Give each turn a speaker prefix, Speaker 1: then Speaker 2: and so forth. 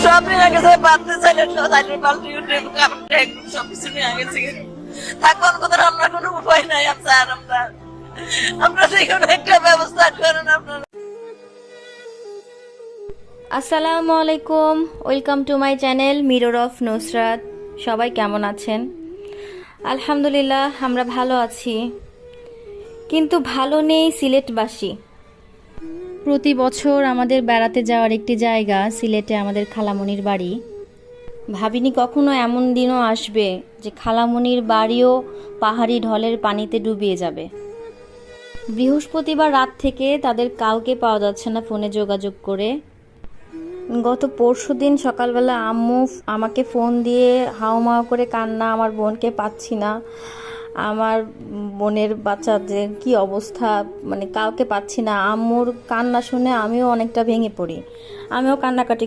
Speaker 1: সব নিয়ে গেছে, বাড়তে চাইলে পাল্টি উঠে সবকিছু নিয়ে গেছে। এখন কোথাও আমরা কোনো উপায় নাই, স্যার আমরা যে কোনো একটা ব্যবস্থা করেন আপনারা।
Speaker 2: আসসালামু আলাইকুম, welcome to my channel mirror of Nusrat. সবাই কেমন আছেন? আলহামদুলিল্লাহ আমরা ভালো আছি, কিন্তু ভালো নেই সিলেটবাসী। প্রতি বছর আমাদের বেড়াতে যাওয়ার একটি জায়গা সিলেটে আমাদের খালামণির বাড়ি। ভাবিনি কখনো এমন দিনও আসবে যে খালামণির বাড়িও পাহাড়ি ঢলের পানিতে ডুবিয়ে যাবে। বৃহস্পতিবার রাত থেকে তাদের কাউকে পাওয়া যাচ্ছে না ফোনে যোগাযোগ করে। গত পরশুদিন সকালবেলা আম্মু আমাকে ফোন দিয়ে হাউমাউ করে কান্না, আমার বোনকে পাচ্ছি না, আমার বোনের বাচ্চাদের কি অবস্থা, মানে কাউকে পাচ্ছি না। আম্মুর কান্না শুনে আমিও অনেকটা ভেঙে পড়ি, আমিও কান্নাকাটি